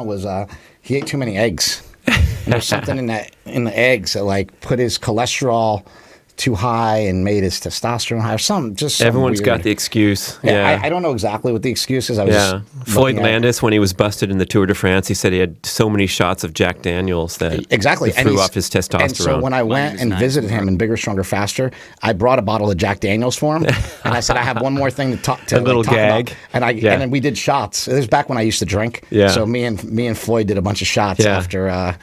was he ate too many eggs. And there's something in the eggs that like put his cholesterol too high and made his testosterone high or something. Just everyone's weird. Got the excuse. Yeah, I don't know exactly what the excuse is. I was Floyd Landis, when he was busted in the Tour de France, he said he had so many shots of Jack Daniels that threw off his testosterone. And so when I went and visited him in Bigger, Stronger, Faster, I brought a bottle of Jack Daniels for him, and I said I have one more thing to talk to. A little gag, about. And then we did shots. It was back when I used to drink. Yeah. So me and Floyd did a bunch of shots after.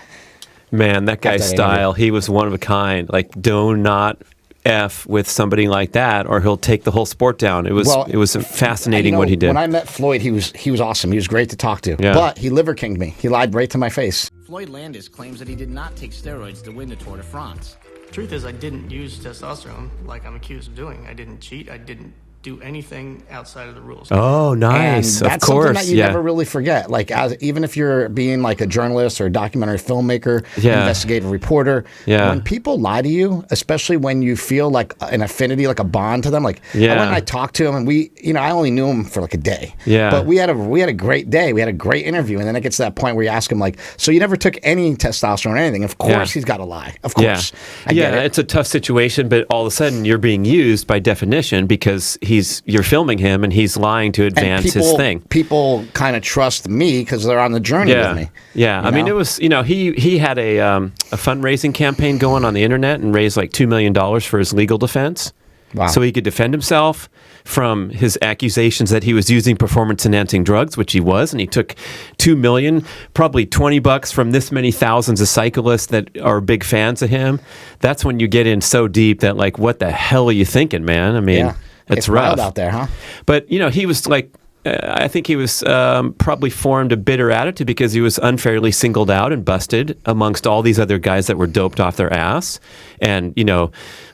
Man, that guy's style. He was one of a kind. Like, do not F with somebody like that, or he'll take the whole sport down. It was fascinating what he did. When I met Floyd, he was awesome. He was great to talk to. Yeah. But he liver kinged me. He lied right to my face. Floyd Landis claims that he did not take steroids to win the Tour de France. Truth is, I didn't use testosterone like I'm accused of doing. I didn't cheat. I didn't do anything outside of the rules. Oh, nice. And that's of course. Something that you never really forget. Like, even if you're being like a journalist or a documentary filmmaker, investigative reporter, when people lie to you, especially when you feel like an affinity, like a bond to them, like I went and I talked to him, and I only knew him for like a day. Yeah. But we had a great day. We had a great interview, and then it gets to that point where you ask him like, so you never took any testosterone or anything? Of course, he's got to lie. Of course. I get it. It's a tough situation, but all of a sudden you're being used by definition because you're filming him and he's lying to advance his thing. People kind of trust me because they're on the journey with me. Yeah, I mean, it was, he had a fundraising campaign going on the internet and raised like $2 million for his legal defense. Wow. So he could defend himself from his accusations that he was using performance-enhancing drugs, which he was, and he took $2 million, probably $20 from this many thousands of cyclists that are big fans of him. That's when you get in so deep that, like, what the hell are you thinking, man? I mean, it's rough wild out there, huh? But he was like, I think he was probably formed a bitter attitude because he was unfairly singled out and busted amongst all these other guys that were doped off their ass and,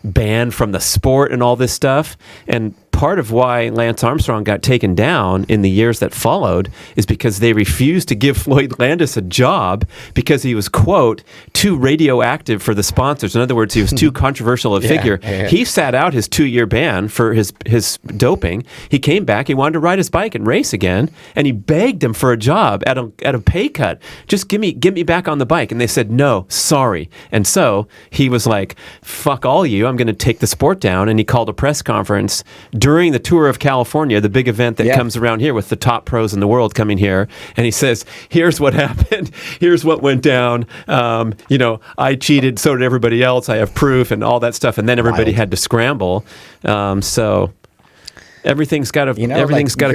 banned from the sport and all this stuff. And part of why Lance Armstrong got taken down in the years that followed is because they refused to give Floyd Landis a job because he was, quote, too radioactive for the sponsors. In other words, he was too controversial a figure. He sat out his 2-year ban for his doping. He came back. He wanted to ride his bike and race again, and he begged him for a job at a pay cut. Just get me back on the bike. And they said, no, sorry. And so he was like, fuck all you. I'm going to take the sport down. And he called a press conference during the Tour of California, the big event that comes around here with the top pros in the world coming here. And he says, here's what happened. Here's what went down. I cheated. So did everybody else. I have proof and all that stuff. And then everybody had to scramble. So everything's got to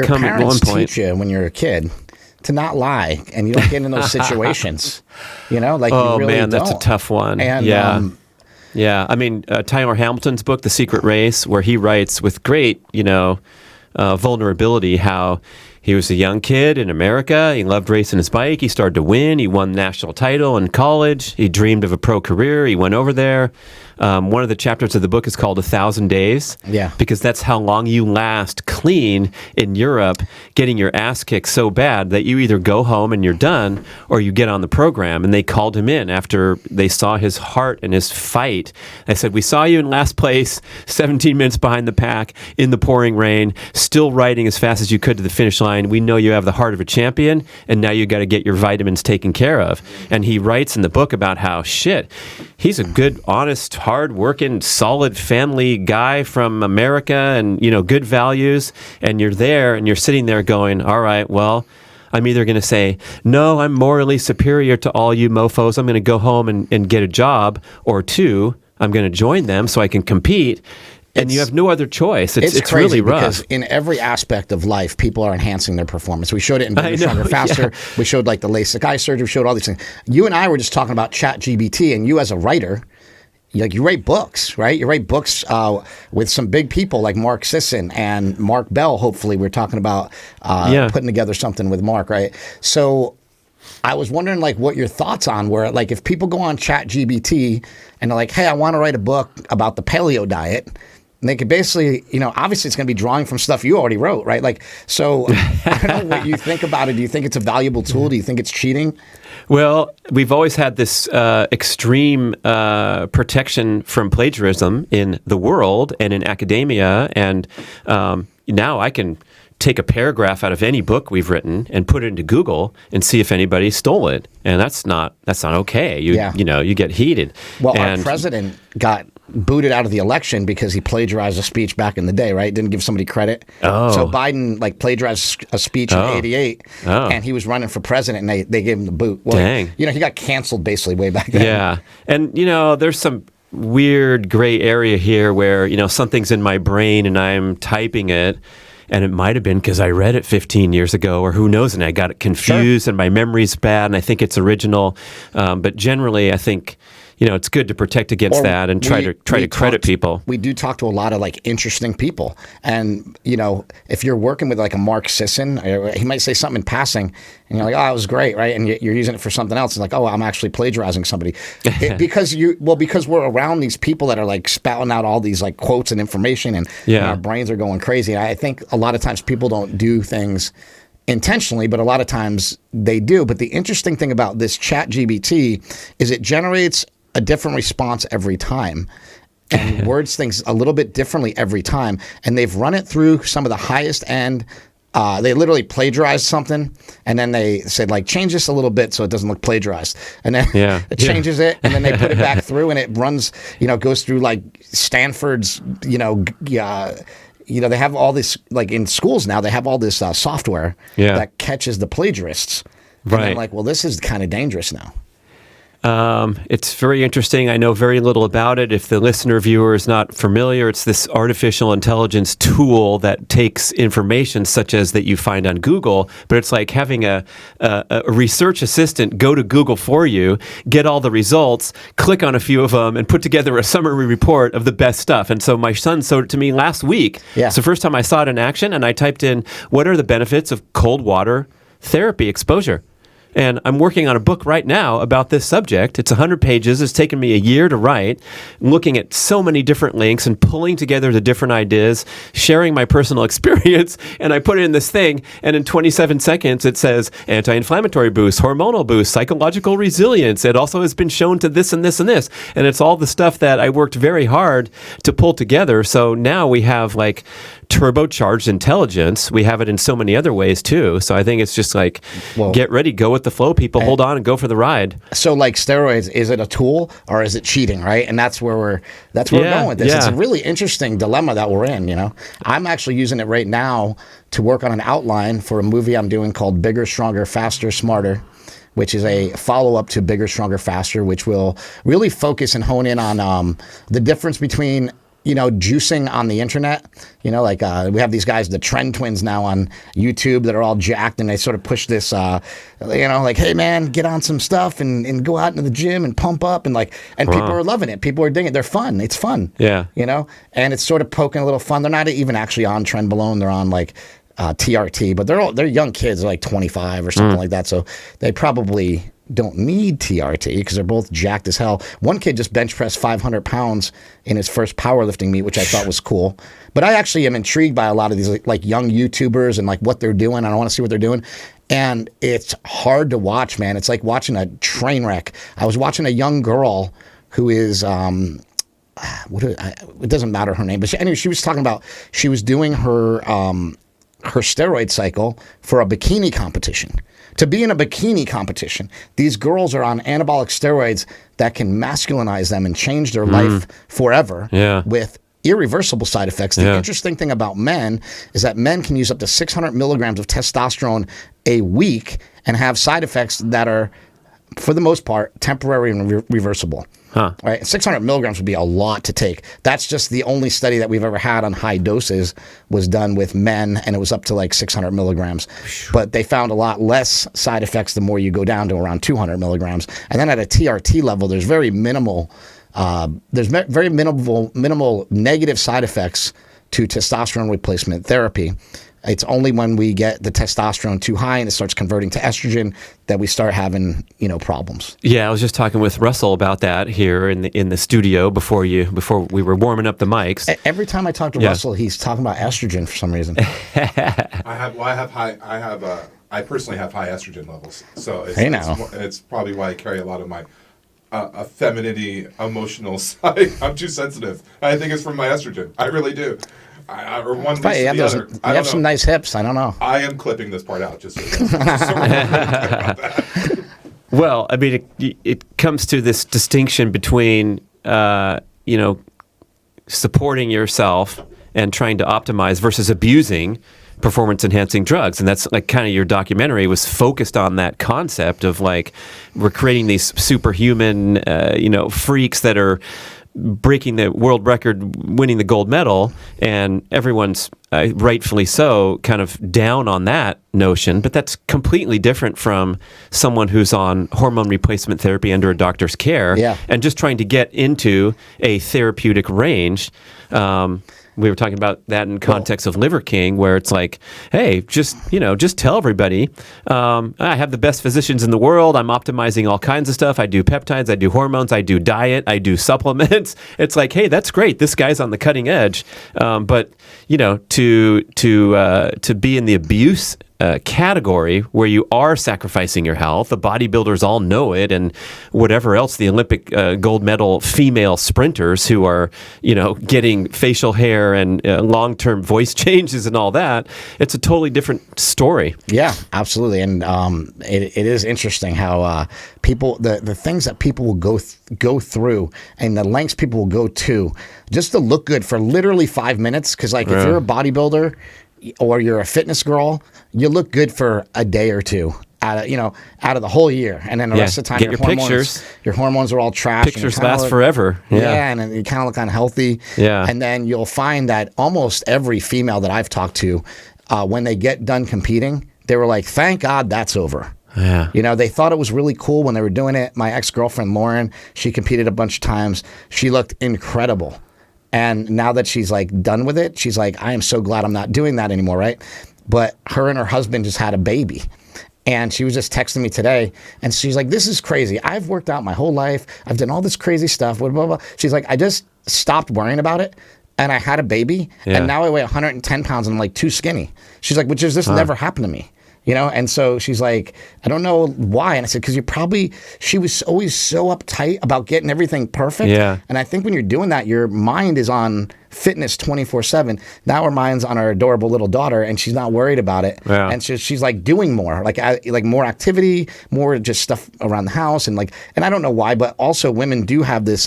come at one point. Teach you when you're a kid to not lie, and you don't get in those situations. You really man, that's don't. a tough one. And, yeah, I mean, Tyler Hamilton's book, The Secret Race, where he writes with great, vulnerability how he was a young kid in America. He loved racing his bike. He started to win. He won the national title in college. He dreamed of a pro career. He went over there. One of the chapters of the book is called 1,000 Days. Yeah. Because that's how long you last clean in Europe, getting your ass kicked so bad that you either go home and you're done or you get on the program. And they called him in after they saw his heart and his fight. They said, we saw you in last place, 17 minutes behind the pack, in the pouring rain, still riding as fast as you could to the finish line. We know you have the heart of a champion, and now you got to get your vitamins taken care of. And he writes in the book about how, he's a good, honest, hard-working, solid family guy from America and, good values. And you're there and you're sitting there going, all right, well, I'm either going to say, no, I'm morally superior to all you mofos. I'm going to go home and get a job. Or 2, I'm going to join them so I can compete. And you have no other choice. It's really rough. Because in every aspect of life, people are enhancing their performance. We showed it in Bigger, Stronger, Faster. Yeah. We showed like the LASIK eye surgery. We showed all these things. You and I were just talking about chatgpt, and you as a writer, you write books, right? You write books with some big people like Mark Sisson and Mark Bell. Hopefully, we're talking about putting together something with Mark, right? So I was wondering, like, what your thoughts on were, like, if people go on ChatGPT and they're like, hey, I want to write a book about the paleo diet. And they could basically, obviously it's going to be drawing from stuff you already wrote, right? Like, so I don't know what you think about it. Do you think it's a valuable tool? Do you think it's cheating? Well, we've always had this extreme protection from plagiarism in the world and in academia. And now I can take a paragraph out of any book we've written and put it into Google and see if anybody stole it, and that's not okay. You get heated. Well, our president got booted out of the election because he plagiarized a speech back in the day, right? Didn't give somebody credit. Oh. So Biden plagiarized a speech in '88, and he was running for president, and they gave him the boot. Well, Dang. He got canceled basically way back then. Yeah, and there's some weird gray area here where something's in my brain and I'm typing it. And it might have been because I read it 15 years ago, or who knows, and I got it confused, and my memory's bad, and I think it's original. But generally, I think it's good to protect against that and try to credit people. We do talk to a lot of interesting people, and if you're working with a Mark Sisson, he might say something in passing, and you're like, oh, it was great, right? And you're using it for something else. It's like, oh, I'm actually plagiarizing somebody, because we're around these people that are spouting out all these quotes and information, and our brains are going crazy. And I think a lot of times people don't do things intentionally, but a lot of times they do. But the interesting thing about this ChatGPT is it generates a different response every time and words things a little bit differently every time. And they've run it through some of the highest end. They literally plagiarized something, and then they said, change this a little bit so it doesn't look plagiarized. And then it changes it, and then they put it back through, and it runs, goes through Stanford's, they have all this, in schools now, they have all this software that catches the plagiarists. Right. And I'm well, this is kind of dangerous now. It's very interesting. I know very little about it. If the listener viewer is not familiar, it's this artificial intelligence tool that takes information such as that you find on Google, but it's like having a research assistant go to Google for you, get all the results, click on a few of them, and put together a summary report of the best stuff. And so my son showed it to me last week. Yeah. It's the first time I saw it in action, and I typed in, what are the benefits of cold water therapy exposure? And I'm working on a book right now about this subject. It's 100 pages. It's taken me a year to write. I'm looking at so many different links and pulling together the different ideas, sharing my personal experience, and I put it in this thing, and in 27 seconds it says anti-inflammatory boost, hormonal boost, psychological resilience. It also has been shown to this and this and this. And it's all the stuff that I worked very hard to pull together. So now we have turbocharged intelligence. We have it in so many other ways too. So I think it's just get ready, go with the flow, people. Hold on and go for the ride. So steroids, is it a tool or is it cheating, right? And that's where we're going with this. It's a really interesting dilemma that we're in, I'm actually using it right now to work on an outline for a movie I'm doing called Bigger, Stronger, Faster, Smarter, which is a follow-up to Bigger, Stronger, Faster, which will really focus and hone in on the difference between juicing on the internet. We have these guys, the Trend Twins now on YouTube that are all jacked, and they sort of push this, hey man, get on some stuff and go out into the gym and pump up, and people are loving it. People are digging it. They're fun. It's fun. Yeah. And it's sort of poking a little fun. They're not even actually on Trenbolone. They're on TRT, but they're young kids. They're 25 or something like that. So they probably don't need TRT because they're both jacked as hell. One kid just bench pressed 500 pounds in his first powerlifting meet, which I thought was cool. But I actually am intrigued by a lot of these young YouTubers and what they're doing. I want to see what they're doing. And it's hard to watch, man. It's like watching a train wreck. I was watching a young girl who is, it doesn't matter her name, but anyway, she was talking about, she was doing her steroid cycle for a bikini competition. To be in a bikini competition, these girls are on anabolic steroids that can masculinize them and change their life forever with irreversible side effects. The interesting thing about men is that men can use up to 600 milligrams of testosterone a week and have side effects that are, for the most part, temporary and reversible. Huh. Right? 600 milligrams would be a lot to take. That's just the only study that we've ever had on high doses was done with men, and it was up to 600 milligrams. But they found a lot less side effects the more you go down to around 200 milligrams. And then at a TRT level, there's very minimal negative side effects to testosterone replacement therapy. It's only when we get the testosterone too high and it starts converting to estrogen that we start having, problems. Yeah, I was just talking with Russell about that here in the studio before we were warming up the mics. Every time I talk to Russell, he's talking about estrogen for some reason. I personally have high estrogen levels, so it's probably why I carry a lot of my femininity, emotional side. I'm too sensitive. I think it's from my estrogen. I really do. or one leads to You the other. You have some nice hips. I don't know. I am clipping this part out just so we're clear about that. Well, I mean, it comes to this distinction between, supporting yourself and trying to optimize versus abusing performance-enhancing drugs. And that's like kind of your documentary was focused on that concept of like we're creating these superhuman, freaks that are breaking the world record, winning the gold medal, and everyone's rightfully so kind of down on that notion. But that's completely different from someone who's on hormone replacement therapy under a doctor's care and just trying to get into a therapeutic range. We were talking about that in context of Liver King, where it's like, hey, just tell everybody, I have the best physicians in the world. I'm optimizing all kinds of stuff. I do peptides, I do hormones, I do diet, I do supplements. It's like, hey, that's great. This guy's on the cutting edge. But to be in the abuse category where you are sacrificing your health, the bodybuilders all know it, and whatever else, the Olympic gold medal female sprinters who are, getting facial hair and long-term voice changes and all that, it's a totally different story. Yeah, absolutely. And it is interesting how people, the things that people will go through and the lengths people will go to just to look good for literally 5 minutes. Because if you're a bodybuilder or you're a fitness girl, you look good for a day or two out of the whole year, and then the rest of the time your hormones are all trash. Pictures last forever. And then you kind of look unhealthy. And then you'll find that almost every female that I've talked to, when they get done competing, they were like, "Thank God that's over." Yeah. They thought it was really cool when they were doing it. My ex-girlfriend Lauren, she competed a bunch of times. She looked incredible. And now that she's like done with it, she's like, I am so glad I'm not doing that anymore, right? But her and her husband just had a baby. And she was just texting me today, and she's like, this is crazy. I've worked out my whole life. I've done all this crazy stuff, blah, blah, blah. She's like, I just stopped worrying about it, and I had a baby, and now I weigh 110 pounds, and I'm like too skinny. She's like, which is this never happened to me. And so she's like, I don't know why. And I said, because she was always so uptight about getting everything perfect. Yeah. And I think when you're doing that, your mind is on fitness 24/7. Now her mind's on our adorable little daughter, and she's not worried about it. Yeah. And she's like doing more, like more activity, more just stuff around the house. And I don't know why, but also women do have this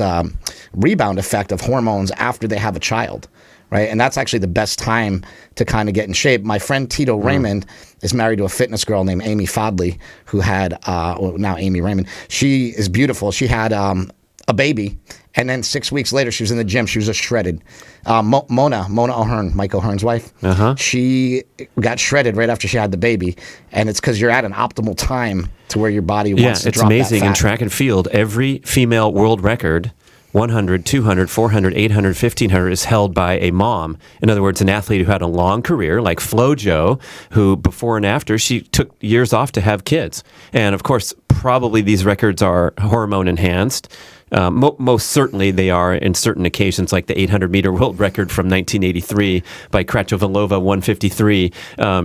rebound effect of hormones after they have a child. Right. And that's actually the best time to kind of get in shape. My friend Tito Raymond is married to a fitness girl named Amy Fodley, who had, now Amy Raymond. She is beautiful. She had a baby. And then 6 weeks later, she was in the gym. She was just shredded. Mona O'Hearn, Mike O'Hearn's wife, she got shredded right after she had the baby. And it's because you're at an optimal time to where your body wants to drop that fat. Yeah, it's amazing. In track and field, every female world record, 100, 200, 400, 800, 1500 is held by a mom. In other words, an athlete who had a long career, like FloJo, who before and after, she took years off to have kids. And of course, probably these records are hormone enhanced. Most certainly they are in certain occasions, like the 800-meter world record from 1983 by Kratovalova, 153.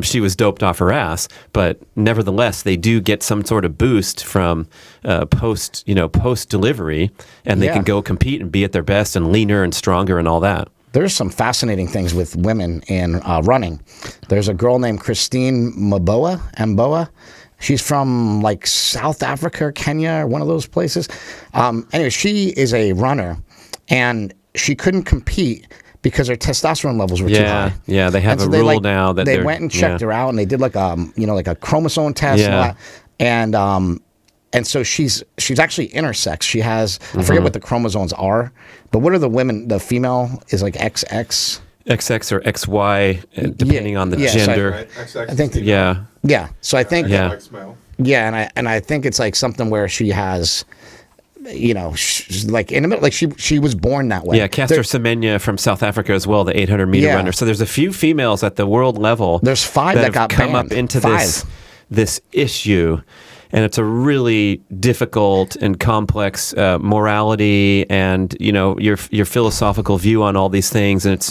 She was doped off her ass, but nevertheless, they do get some sort of boost from post-delivery, and they can go compete and be at their best and leaner and stronger and all that. There's some fascinating things with women in running. There's a girl named Christine Mboa. She's from like South Africa or Kenya or one of those places. Anyway, she is a runner, and she couldn't compete because her testosterone levels were too high. Yeah, they have a rule now that they went and checked her out, and they did like a chromosome test and all that. And so she's actually intersex. She has I forget what the chromosomes are, but what are the female is like XX. XX or XY, depending on the gender. So I think. Yeah. So I think. Yeah. And I think it's like something where she has, she's like in the middle, like she was born that way. Yeah, Caster Semenya from South Africa as well, the 800-meter runner. So there's a few females at the world level. There's 5 that got come banned. up into this issue. And it's a really difficult and complex morality and your philosophical view on all these things, and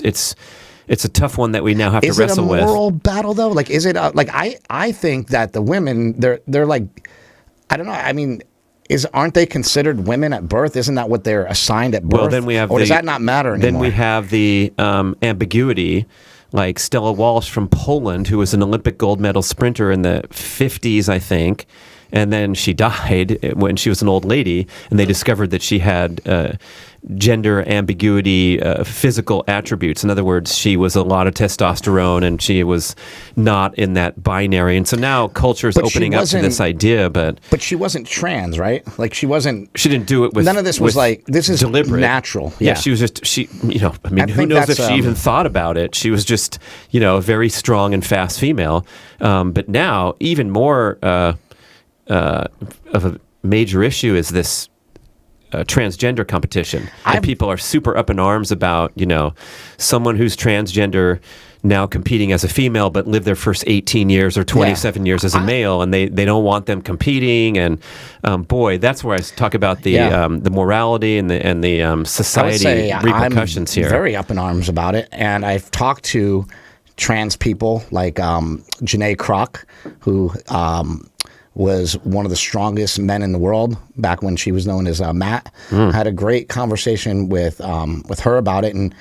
it's a tough one that we now have to wrestle with. Is it a moral battle though? Like, is it I think that the women they're like, I don't know. I mean, aren't they considered women at birth? Isn't that what they're assigned at birth? Well, then we have does that not matter anymore? Then we have the ambiguity, like Stella Walsh from Poland, who was an Olympic gold medal sprinter in the 50s, I think. And then she died when she was an old lady, and they discovered that she had gender ambiguity, physical attributes. In other words, she was a lot of testosterone, and she was not in that binary. And so now culture is opening up to this idea, but she wasn't trans, right? Like she didn't do it with none of this was like this is deliberate. Natural. Yeah, she was just who knows if she even thought about it? She was just a very strong and fast female. But now even more of a major issue is this transgender competition. And people are super up in arms about, someone who's transgender now competing as a female, but lived their first 18 years or 27 years as a male, and they don't want them competing. And boy, that's where I talk about the morality and the society repercussions here. I'm very up in arms about it, and I've talked to trans people like Janae Kroc, who was one of the strongest men in the world back when she was known as Matt. I had a great conversation with her about it, and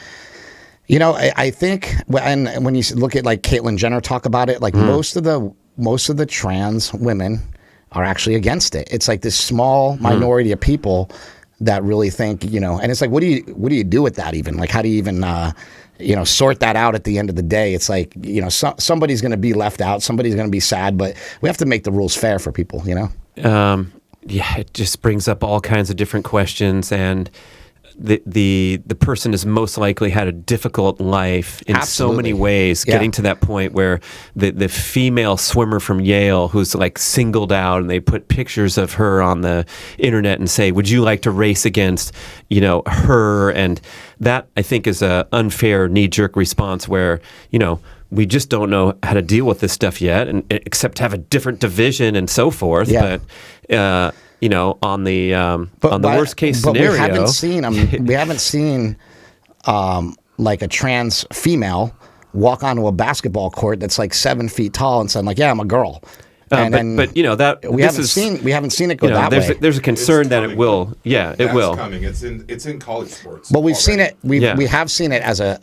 I think, and when you look at like Caitlyn Jenner talk about it, like most of the trans women are actually against it. It's like this small minority of people that really think, and it's like, what do you do with that even? Like, how do you even sort that out at the end of the day? It's like, somebody's going to be left out. Somebody's going to be sad, but we have to make the rules fair for people, it just brings up all kinds of different questions, and the person has most likely had a difficult life in so many ways, getting to that point where the female swimmer from Yale who's like singled out, and they put pictures of her on the internet and say, would you like to race against her? And that, I think, is a unfair knee-jerk response where we just don't know how to deal with this stuff yet, and except have a different division and so forth. But on the worst case scenario, we haven't seen like a trans female walk onto a basketball court that's like 7 feet tall and saying like, yeah, I'm a girl. We haven't seen it go that way. There's a concern that it will. Yeah, it will. Coming. It's in college sports. But we've seen it. We have seen it as a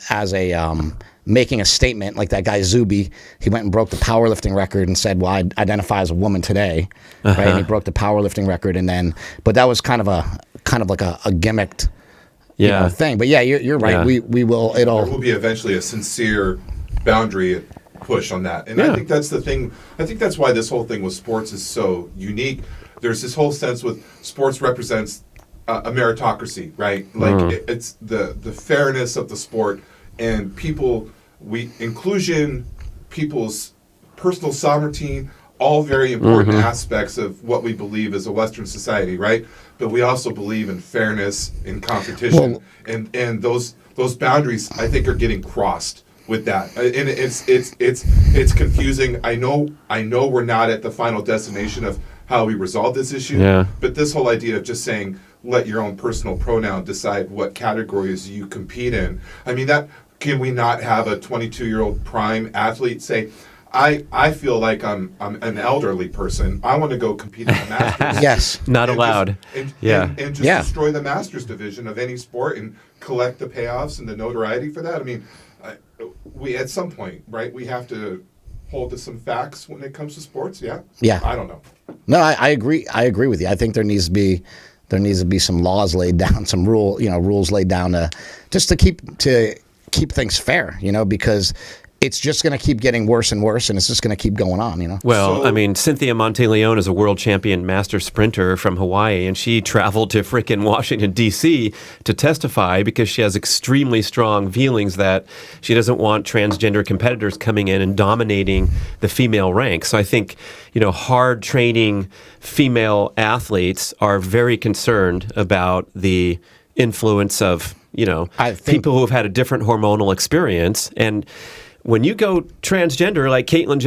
making a statement, like that guy Zuby. He went and broke the powerlifting record and said, "Well, I identify as a woman today," right? And he broke the powerlifting record, and then, but that was kind of like a gimmicked, thing. But yeah, you're right. Yeah. We will. There will be eventually a sincere boundary push on that, and I think that's the thing. I think that's why this whole thing with sports is so unique. There's this whole sense with sports represents a meritocracy, right? Like it's the fairness of the sport. And inclusion, people's personal sovereignty, all very important aspects of what we believe as a Western society, right? But we also believe in fairness in competition, and those boundaries, I think, are getting crossed with that, and it's confusing. I know we're not at the final destination of how we resolve this issue, but this whole idea of just saying, let your own personal pronoun decide what categories you compete in. I mean, can we not have a 22-year-old prime athlete say, I feel like I'm an elderly person. I want to go compete in the Masters. Yes. Not allowed. And just destroy the Masters division of any sport and collect the payoffs and the notoriety for that. I mean, we at some point, right, we have to hold to some facts when it comes to sports. Yeah. I don't know. No, I agree. I agree with you. I think there needs to be some laws laid down, some rules laid down to keep things fair, because it's just going to keep getting worse and worse, and it's just going to keep going on, Well, I mean, Cynthia Monteleone is a world champion master sprinter from Hawaii, and she traveled to frickin' Washington, D.C. to testify because she has extremely strong feelings that she doesn't want transgender competitors coming in and dominating the female ranks. So I think, hard training female athletes are very concerned about the influence of, people who have had a different hormonal experience. And when you go transgender like Caitlyn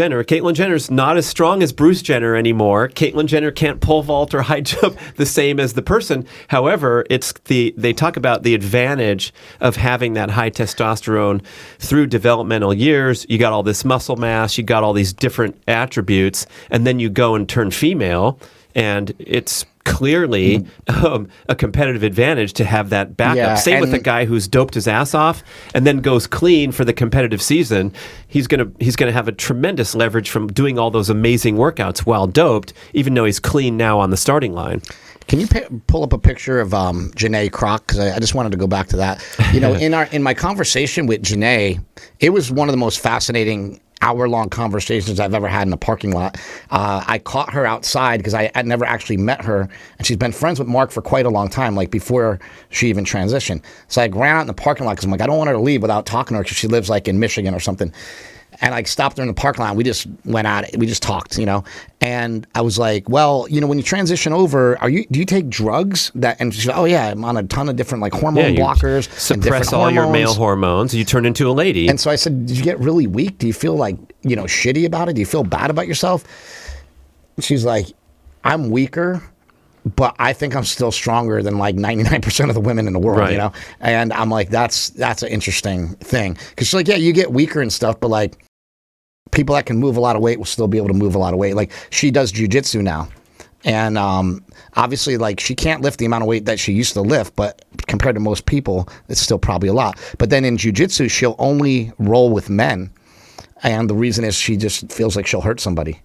Jenner's not as strong as Bruce Jenner anymore. Caitlyn Jenner can't pole vault or high jump the same as the person. However, they talk about the advantage of having that high testosterone through developmental years. You got all this muscle mass, you got all these different attributes, and then you go and turn female, and it's clearly a competitive advantage to have that backup. Yeah, Same with a guy who's doped his ass off and then goes clean for the competitive season. He's gonna have a tremendous leverage from doing all those amazing workouts while doped, even though he's clean now on the starting line. Can you pull up a picture of Janae Kroc? Because I just wanted to go back to that. You know, in my conversation with Janae, it was one of the most fascinating hour-long conversations I've ever had in a parking lot. I caught her outside because I had never actually met her, and she's been friends with Mark for quite a long time, like before she even transitioned. So I ran out in the parking lot because I'm like, I don't want her to leave without talking to her because she lives like in Michigan or something. And I stopped her in the parking lot. And we just went at it. We just talked, you know. And I was like, well, you know, when you transition over, do you take drugs? And she's like, oh yeah, I'm on a ton of different like hormone blockers. Suppress all your male hormones. You turn into a lady. And so I said, did you get really weak? Do you feel like, you know, shitty about it? Do you feel bad about yourself? She's like, I'm weaker, but I think I'm still stronger than like 99% of the women in the world, you know? And I'm like, that's an interesting thing. Because she's like, yeah, you get weaker and stuff, but like people that can move a lot of weight will still be able to move a lot of weight. Like she does jujitsu now. And obviously, like she can't lift the amount of weight that she used to lift, but compared to most people, it's still probably a lot. But then in jujitsu, she'll only roll with men. And the reason is she just feels like she'll hurt somebody.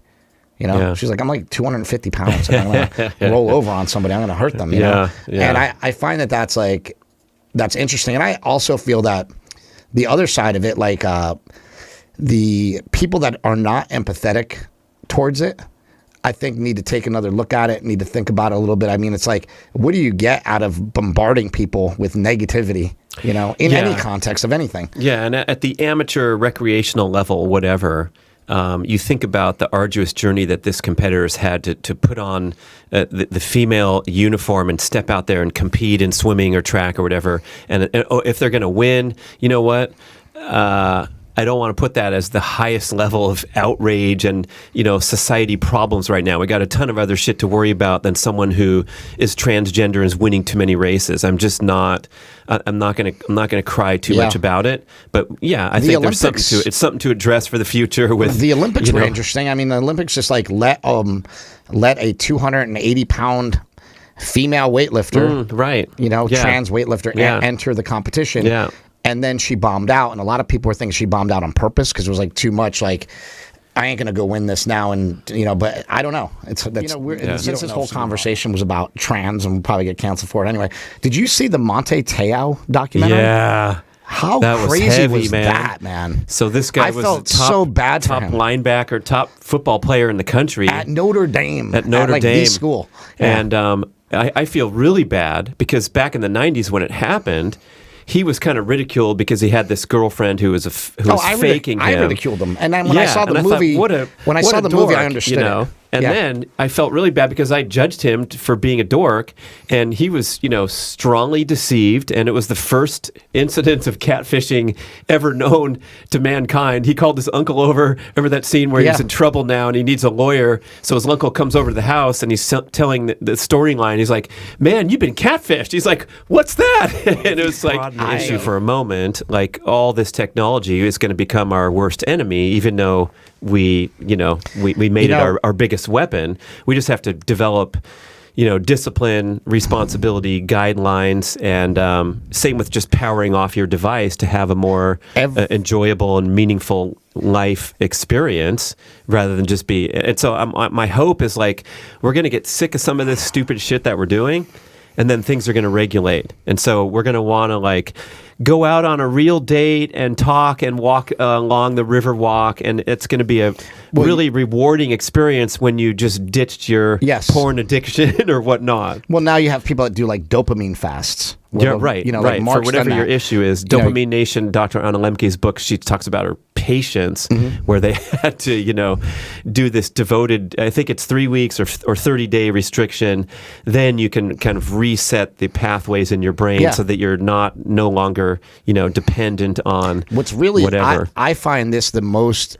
You know, she's like, I'm like 250 pounds. And I'm going to roll over on somebody. I'm going to hurt them, you know? And I find that's interesting. And I also feel that the other side of it, like the people that are not empathetic towards it, I think need to take another look at it, need to think about it a little bit. I mean, it's like, what do you get out of bombarding people with negativity, you know, in any context of anything? Yeah, and at the amateur recreational level, whatever, you think about the arduous journey that this competitor's had to put on the female uniform and step out there and compete in swimming or track or whatever. And if they're going to win, you know what? I don't want to put that as the highest level of outrage and, you know, society problems right now. We got a ton of other shit to worry about than someone who is transgender and is winning too many races. I'm just not. I'm not gonna cry too much about it. But yeah, I think there's something to it. It's something to address for the future. With the Olympics were interesting. I mean, the Olympics just like let a 280-pound female weightlifter, you know, trans weightlifter enter the competition. Yeah. And then she bombed out, and a lot of people were thinking she bombed out on purpose because it was like too much. Like, I ain't gonna go win this now, and you know. But I don't know. Since this whole conversation was about trans, and we'll probably get canceled for it anyway. Did you see the Monte Teo documentary? Yeah. How that crazy was, heavy, was that, man? So this guy was so bad for top him. Linebacker, top football player in the country at Notre Dame. At Notre Dame the school, and I feel really bad because back in the 90s when it happened, he was kind of ridiculed because he had this girlfriend who was faking him. I ridiculed him, and then when I saw the movie, I understood it. And then I felt really bad because I judged him for being a dork, and he was, you know, strongly deceived, and it was the first incident of catfishing ever known to mankind. He called his uncle over. Remember that scene where he's in trouble now and he needs a lawyer, so his uncle comes over to the house and he's telling the storyline. He's like, man, you've been catfished. He's like, what's that? And it was like an issue for a moment. Like, all this technology is going to become our worst enemy, even though we made it our biggest weapon. We just have to develop, you know, discipline, responsibility, guidelines, and same with just powering off your device to have a more enjoyable and meaningful life experience rather than just be. And so my hope is like we're going to get sick of some of this stupid shit that we're doing, and then things are going to regulate. And so we're going to want to like go out on a real date and talk and walk along the river walk, and it's going to be a really rewarding experience when you just ditched your porn addiction or whatnot. Well, now you have people that do like dopamine fasts. Yeah, right. You know, right. Like for whatever your issue is. Dopamine Nation, Dr. Anna Lemke's book, she talks about her patients where they had to, you know, do this devoted, I think it's 3 weeks or 30-day restriction. Then you can kind of reset the pathways in your brain so that you're no longer, you know, dependent on what's really whatever. I find this the most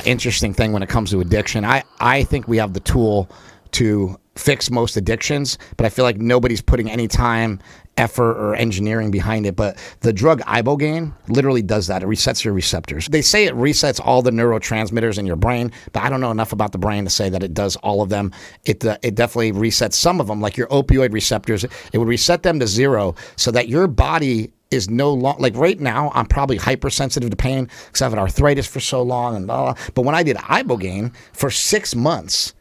interesting thing when it comes to addiction. I think we have the tool to fix most addictions, but I feel like nobody's putting any time effort or engineering behind it, but the drug ibogaine literally does that. It resets your receptors. They say it resets all the neurotransmitters in your brain, but I don't know enough about the brain to say that it does all of them. It definitely resets some of them, like your opioid receptors. It would reset them to zero so that your body is no longer, like right now, I'm probably hypersensitive to pain because I've had arthritis for so long and blah, blah. But when I did ibogaine for 6 months,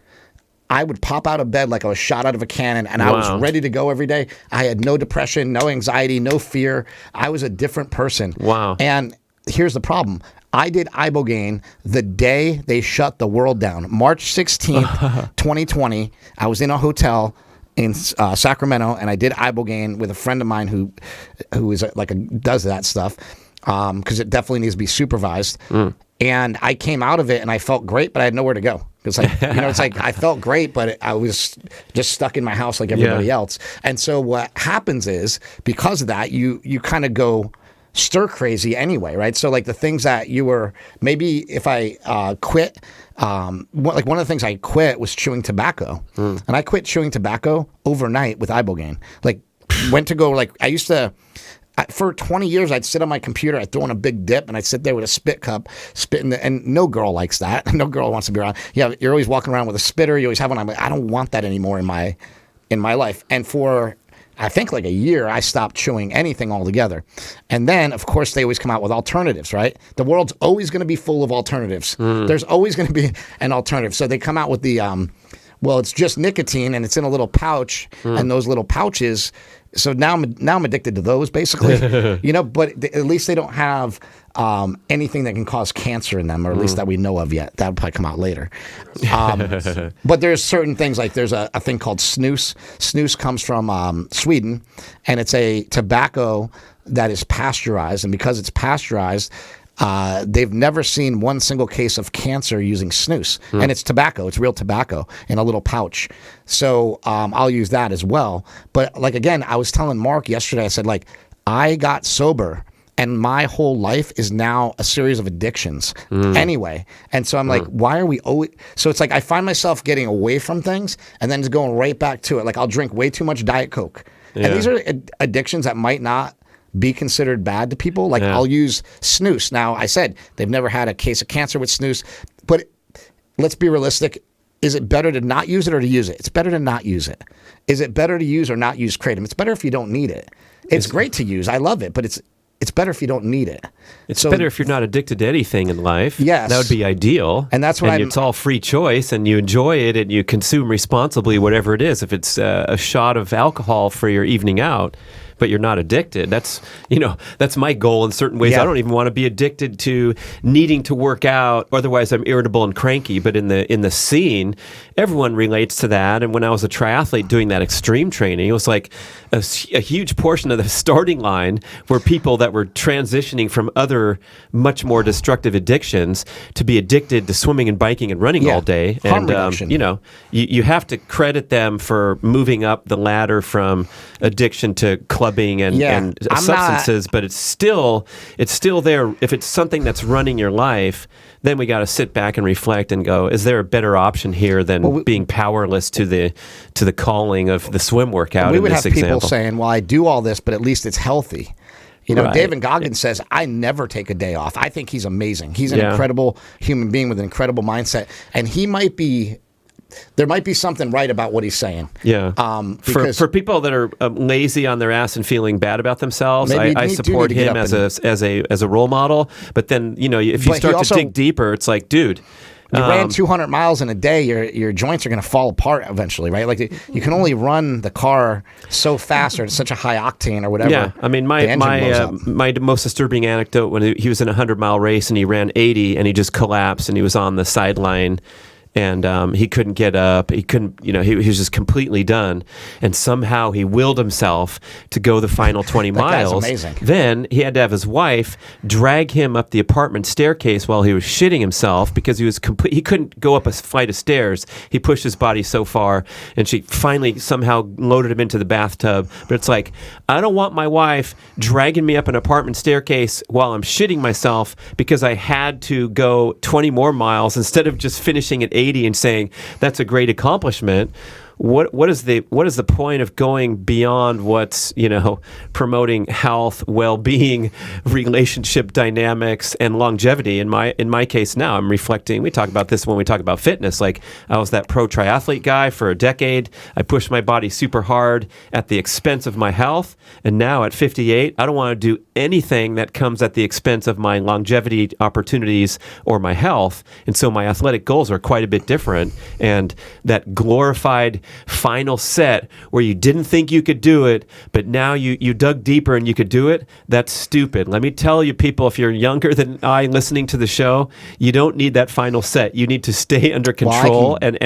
I would pop out of bed like I was shot out of a cannon, and I was ready to go every day. I had no depression, no anxiety, no fear. I was a different person. Wow. And here's the problem. I did ibogaine the day they shut the world down. March 16th, 2020. I was in a hotel in Sacramento, and I did ibogaine with a friend of mine who is does that stuff because it definitely needs to be supervised. And I came out of it, and I felt great, but I had nowhere to go. It's like, it's like I felt great, but I was just stuck in my house like everybody else. And so what happens is, because of that, you kind of go stir crazy anyway, right? So like the things that you were, maybe if I quit, like one of the things I quit was chewing tobacco. And I quit chewing tobacco overnight with ibogaine. Like went to go, like I used to, for 20 years, I'd sit on my computer, I'd throw in a big dip, and I'd sit there with a spit cup, spitting, and no girl likes that. No girl wants to be around. Yeah, you're always walking around with a spitter. You always have one. I'm like, I don't want that anymore in my life. And for, I think like a year, I stopped chewing anything altogether. And then, of course, they always come out with alternatives, right? The world's always going to be full of alternatives. There's always going to be an alternative. So they come out with the, well, it's just nicotine, and it's in a little pouch, and those little pouches. So now I'm addicted to those, basically, but at least they don't have anything that can cause cancer in them, or at least that we know of yet. That'll probably come out later. But there's certain things, like there's a thing called snus. Snus comes from Sweden, and it's a tobacco that is pasteurized. And because it's pasteurized, they've never seen one single case of cancer using snus. And it's tobacco. It's real tobacco in a little pouch. So I'll use that as well. But like, again, I was telling Mark yesterday, I said, like, I got sober, and my whole life is now a series of addictions anyway. And so I'm like, why are we always... So it's like I find myself getting away from things and then just going right back to it. Like I'll drink way too much Diet Coke. Yeah. And these are addictions that might not be considered bad to people. Like I'll use snus. Now, I said they've never had a case of cancer with snus, but let's be realistic. Is it better to not use it or to use it? It's better to not use it. Is it better to use or not use kratom? It's better if you don't need it. It's great to use. I love it, but it's better if you don't need it. It's better if you're not addicted to anything in life. Yes. That would be ideal. And that's what it's all free choice, and you enjoy it, and you consume responsibly whatever it is. If it's a shot of alcohol for your evening out, but you're not addicted. That's my goal in certain ways. I don't even want to be addicted to needing to work out. Otherwise, I'm irritable and cranky. But in the scene, everyone relates to that. And when I was a triathlete doing that extreme training, it was like a huge portion of the starting line were people that were transitioning from other much more destructive addictions to be addicted to swimming and biking and running all day. Harm reduction. You have to credit them for moving up the ladder from addiction to clubbing and substances, but it's still there. If it's something that's running your life, then we got to sit back and reflect and go, is there a better option here than being powerless to the calling of the swim workout? We would have example. People saying, well, I do all this, but at least it's healthy. Right. David Goggins says, I never take a day off. I think he's amazing. He's an incredible human being with an incredible mindset, and there might be something right about what he's saying. Yeah. For people that are lazy on their ass and feeling bad about themselves, I support him as a role model. But then, if you start to dig deeper, it's like, dude, you ran 200 miles in a day, your joints are going to fall apart eventually, right? Like you can only run the car so fast or at such a high octane or whatever. Yeah, I mean, my most disturbing anecdote, when he was in a 100-mile race and he ran 80 and he just collapsed and he was on the sideline. And he couldn't get up. He couldn't, he was just completely done. And somehow he willed himself to go the final 20 miles. That's amazing. Then he had to have his wife drag him up the apartment staircase while he was shitting himself because he couldn't go up a flight of stairs. He pushed his body so far, and she finally somehow loaded him into the bathtub. But it's like, I don't want my wife dragging me up an apartment staircase while I'm shitting myself because I had to go 20 more miles instead of just finishing at 80 and saying that's a great accomplishment. what is the point of going beyond what's, promoting health, well-being, relationship dynamics, and longevity? In my case now, I'm reflecting. We talk about this when we talk about fitness. Like, I was that pro triathlete guy for a decade. I pushed my body super hard at the expense of my health, and now at 58, I don't want to do anything that comes at the expense of my longevity opportunities or my health. And so my athletic goals are quite a bit different. And that glorified final set where you didn't think you could do it, but now you dug deeper and you could do it, that's stupid. Let me tell you, people, if you're younger than I listening to the show, you don't need that final set. You need to stay under control and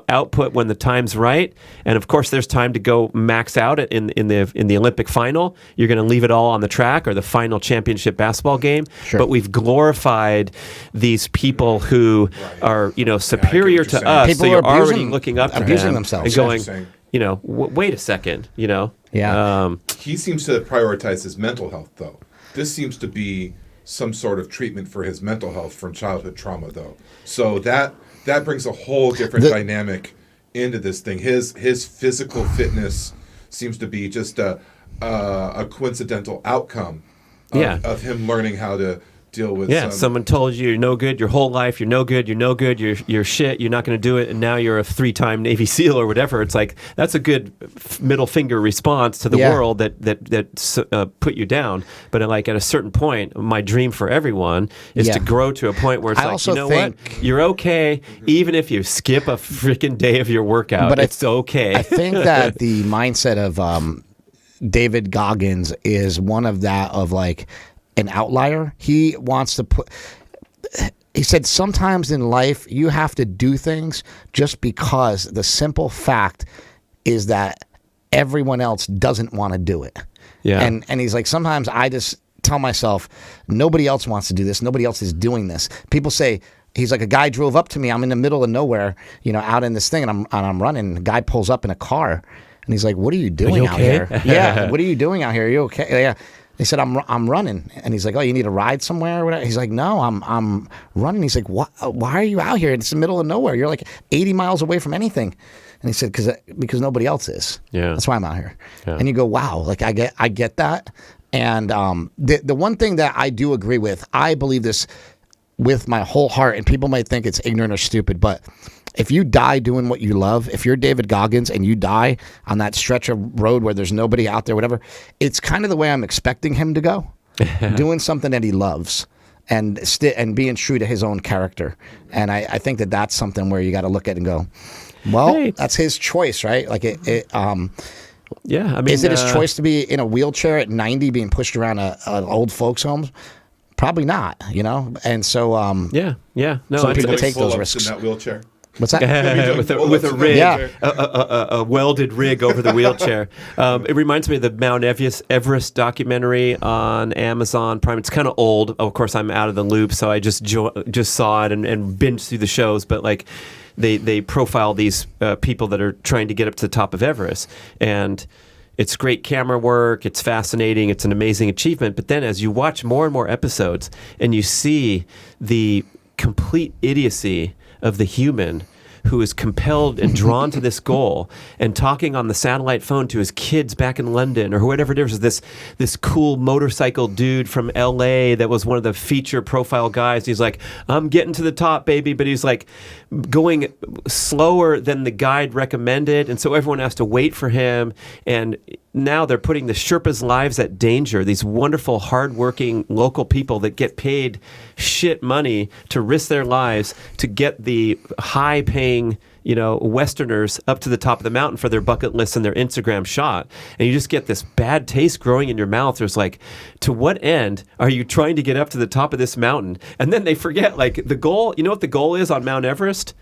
output when the time's right. And of course, there's time to go max out in the Olympic final. You're going to leave it all on the track or the final championship basketball game. Sure. But we've glorified these people who are superior to us. People so you're are already looking up to abusing them themselves. and going, wait a second, Yeah. He seems to prioritize his mental health, though. This seems to be some sort of treatment for his mental health from childhood trauma, though. So that brings a whole different dynamic into this thing. His physical fitness seems to be just a coincidental outcome of him learning how to deal with. Someone told you you're no good your whole life. You're no good. You're shit. You're not going to do it. And now you're a 3-time Navy SEAL or whatever. It's like, that's a good middle finger response to the world that put you down. But at a certain point, my dream for everyone is to grow to a point where it's what? You're okay even if you skip a freaking day of your workout. But it's okay. I think that the mindset of David Goggins is one of that of like an outlier. He wants to he said sometimes in life you have to do things just because the simple fact is that everyone else doesn't want to do it. Yeah. And he's like, sometimes I just tell myself, nobody else wants to do this. Nobody else is doing this. People say, he's like, a guy drove up to me. I'm in the middle of nowhere, out in this thing, and I'm running. The guy pulls up in a car, and he's like, "What are you doing out here?" Yeah, what are you doing out here? Are you okay? Yeah. He said, I'm running. And he's like, "Oh, you need a ride somewhere or whatever?" He's like, "No, I'm running." He's like, why are you out here? It's the middle of nowhere. You're like 80 miles away from anything. And he said, because nobody else is. Yeah. That's why I'm out here. Yeah. And you go, wow, like I get that. And the one thing that I do agree with, I believe this with my whole heart, and people might think it's ignorant or stupid, but if you die doing what you love, if you're David Goggins and you die on that stretch of road where there's nobody out there, whatever, it's kind of the way I'm expecting him to go, doing something that he loves and being true to his own character. And I think that that's something where you got to look at and go, well, that's his choice, right? Like yeah, I mean, is it his choice to be in a wheelchair at 90 being pushed around an old folks' home? Probably not, And so, no, some people take those risks in that wheelchair. What's that? with a rig, a welded rig over the wheelchair. It reminds me of the Mount Everest documentary on Amazon Prime. It's kind of old. Of course, I'm out of the loop, so I just saw it and binged through the shows. But like, they profile these people that are trying to get up to the top of Everest, and it's great camera work. It's fascinating. It's an amazing achievement. But then as you watch more and more episodes and you see the complete idiocy of the human who is compelled and drawn to this goal and talking on the satellite phone to his kids back in London or whatever it is, this cool motorcycle dude from LA that was one of the feature profile guys. He's like, "I'm getting to the top, baby," but he's like going slower than the guide recommended, and so everyone has to wait for him. And now they're putting the Sherpas' lives at danger, these wonderful, hardworking local people that get paid shit money to risk their lives to get the high-paying, Westerners up to the top of the mountain for their bucket list and their Instagram shot. And you just get this bad taste growing in your mouth. There's like, to what end are you trying to get up to the top of this mountain? And then they forget, like, the goal, what the goal is on Mount Everest?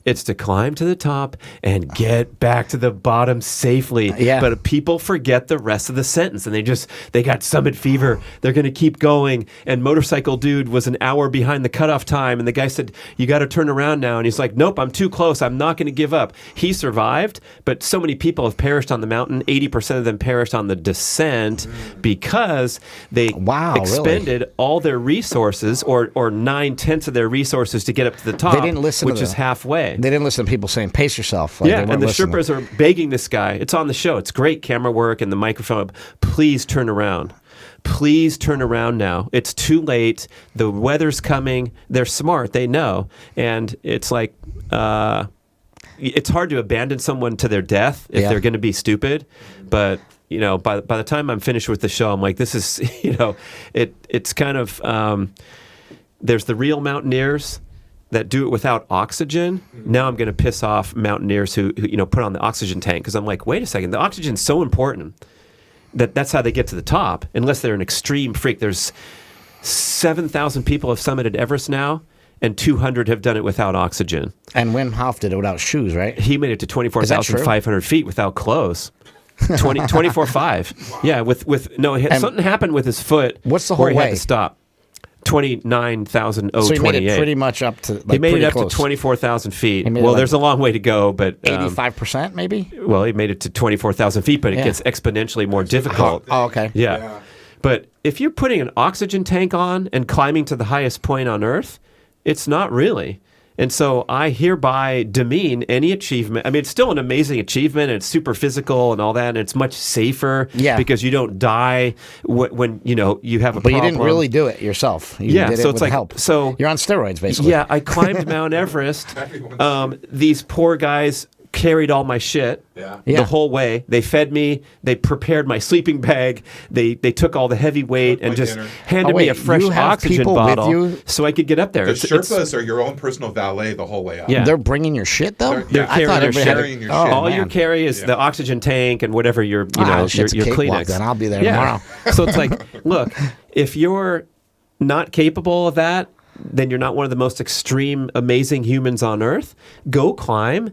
It's to climb to the top and get back to the bottom safely. Yeah. But people forget the rest of the sentence, and they got summit fever. They're going to keep going. And motorcycle dude was an hour behind the cutoff time, and the guy said, "You got to turn around now." And he's like, "Nope, I'm too close. I'm not going to give up." He survived, but so many people have perished on the mountain. 80% of them perished on the descent because they expended all their resources, or 9/10 of their resources to get up to the top, they didn't listen which is halfway. way. They didn't listen to people saying, pace yourself. Like, Yeah, they weren't and the listening. Sherpas are begging this guy. It's on the show. It's great camera work and the microphone. Please turn around. Please turn around now. It's too late. The weather's coming. They're smart. They know. And it's like, it's hard to abandon someone to their death if they're going to be stupid. But, you know, by the time I'm finished with the show, I'm like, this is, you know, it's kind of, there's the real mountaineers that do it without oxygen. Now I'm going to piss off mountaineers who, you know, put on the oxygen tank, because I'm like, wait a second, the oxygen's so important that's how they get to the top, unless they're an extreme freak. There's 7,000 people have summited Everest now, and 200 have done it without oxygen. And Wim Hof did it without shoes, right? He made it to 24,500 feet without clothes. 24.5. Wow. Yeah, something happened with his foot. What's the where whole he had way? to stop. 29,028. So he made it pretty much up to, like, he made it up close. to 24,000 feet. He made it Well, like there's a long way to go, but 85% maybe? well, he made it to 24,000 feet, but it gets exponentially more difficult. Oh, okay. Yeah. But if you're putting an oxygen tank on and climbing to the highest point on Earth, it's not really. And so I hereby demean any achievement. I mean, it's still an amazing achievement, and it's super physical and all that, and it's much safer because you don't die when you know you have a problem. But you didn't really do it yourself. You did it so with it's like help. So you're on steroids, basically. Yeah, I climbed Mount Everest. These poor guys carried all my shit the whole way. They fed me. They prepared my sleeping bag. They took all the heavy weight and just handed me a fresh oxygen bottle so I could get up there. The Sherpas are your own personal valet the whole way up. Yeah. They're bringing your shit, though? They're carrying your shit. Carrying your shit. All you carry is the oxygen tank and whatever your Kleenex. Then I'll be there tomorrow. So it's like, look, if you're not capable of that, then you're not one of the most extreme, amazing humans on Earth. Go climb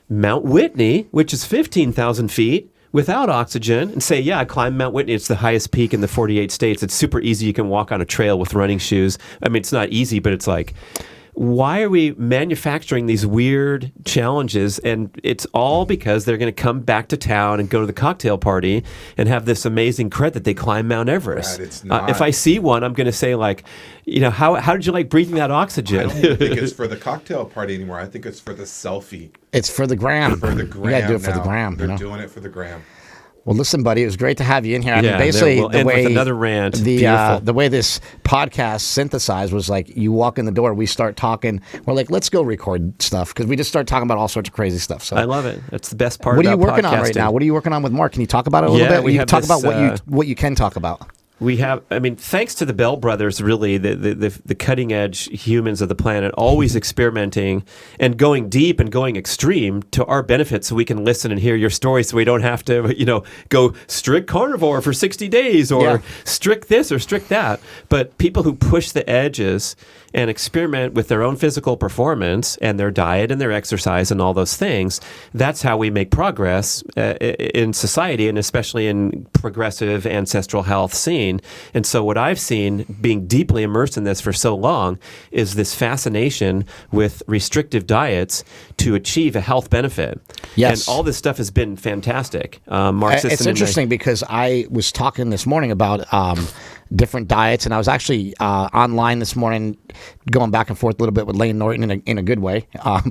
Mount Whitney, which is 15,000 feet without oxygen, and say, I climbed Mount Whitney. It's the highest peak in the 48 states. It's super easy. You can walk on a trail with running shoes. I mean, it's not easy, but it's like, why are we manufacturing these weird challenges? And it's all because they're going to come back to town and go to the cocktail party and have this amazing cred that they climb Mount Everest. Brad, it's not. If I see one, I'm going to say, like, you know, how did you like breathing that oxygen? I don't even think it's for the cocktail party anymore. I think it's for the selfie. It's for the gram. For the gram. You got to do it for now. the gram. They're doing it for the gram. Well, listen, buddy, it was great to have you in here. I mean, Yeah, basically, we'll end with another rant. The way this podcast synthesized was like, you walk in the door, we start talking. We're like, let's go record stuff, because we just start talking about all sorts of crazy stuff. So I love it. That's the best part. What are you about working on right podcasting. now? What are you working on with Mark? Can you talk about it a little bit? we You have talk this, about what you can talk about. We have, I mean, thanks to the Bell brothers, really, the cutting edge humans of the planet, always experimenting and going deep and going extreme to our benefit, so we can listen and hear your story, so we don't have to, you know, go strict carnivore for 60 days or strict this or strict that. But people who push the edges and experiment with their own physical performance and their diet and their exercise and all those things, that's how we make progress in society, and especially in progressive ancestral health scene. And so what I've seen, being deeply immersed in this for so long, is this fascination with restrictive diets to achieve a health benefit. Yes. And all this stuff has been fantastic. Mark It's interesting because I was talking this morning about different diets, and I was actually online this morning going back and forth a little bit with Lane Norton in a good way. I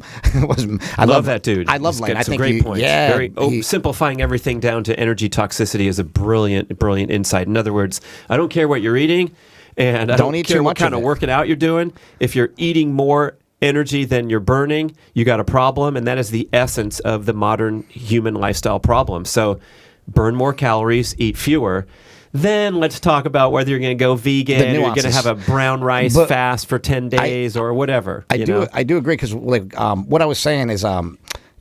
love that dude. I love Lane. I think great points. Yeah, simplifying everything down to energy toxicity is a brilliant insight. In other words, I don't care what you're eating, and I don't eat care too what much kind of working out you're doing. If you're eating more energy than you're burning, you got a problem, and that is the essence of the modern human lifestyle problem. So burn more calories, eat fewer. Then let's talk about whether you're going to go vegan, or you're going to have a brown rice fast for 10 days or whatever. I do agree, because like what I was saying is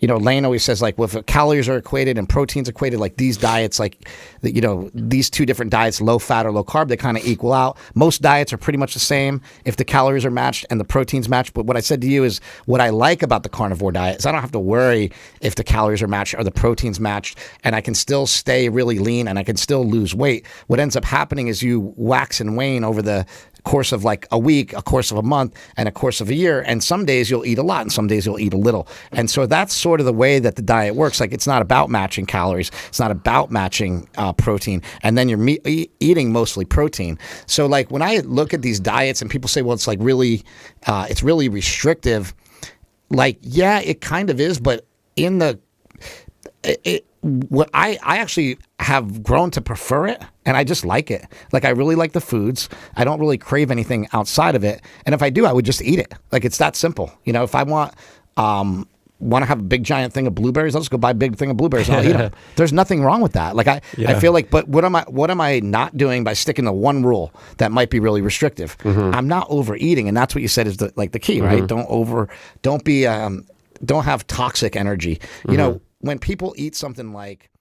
you know, Lane always says, like, well, if calories are equated and proteins equated, like these diets, like, you know, these two different diets, low fat or low carb, they kind of equal out. Most diets are pretty much the same if the calories are matched and the proteins matched. But what I said to you is, what I like about the carnivore diet is I don't have to worry if the calories are matched or the proteins matched, and I can still stay really lean and I can still lose weight. What ends up happening is you wax and wane over the course of like a week, a course of a month, and a course of a year. And some days you'll eat a lot and some days you'll eat a little. And so that's sort of the way that the diet works. Like, it's not about matching calories. It's not about matching protein. And then you're eating mostly protein. So like when I look at these diets and people say, well, it's like really, it's really restrictive. like, yeah, it kind of is, but in the what I actually have grown to prefer it, and I just like it. Like, I really like the foods. I don't really crave anything outside of it, and if I do, I would just eat it. Like, it's that simple. You know, if I want to have a big giant thing of blueberries, I'll just go buy a big thing of blueberries and I'll eat them. There's nothing wrong with that. Like, I feel like, but what am I not doing by sticking to one rule that might be really restrictive? I'm not overeating, and that's what you said is the key, right? Don't have toxic energy. You know, when people eat something like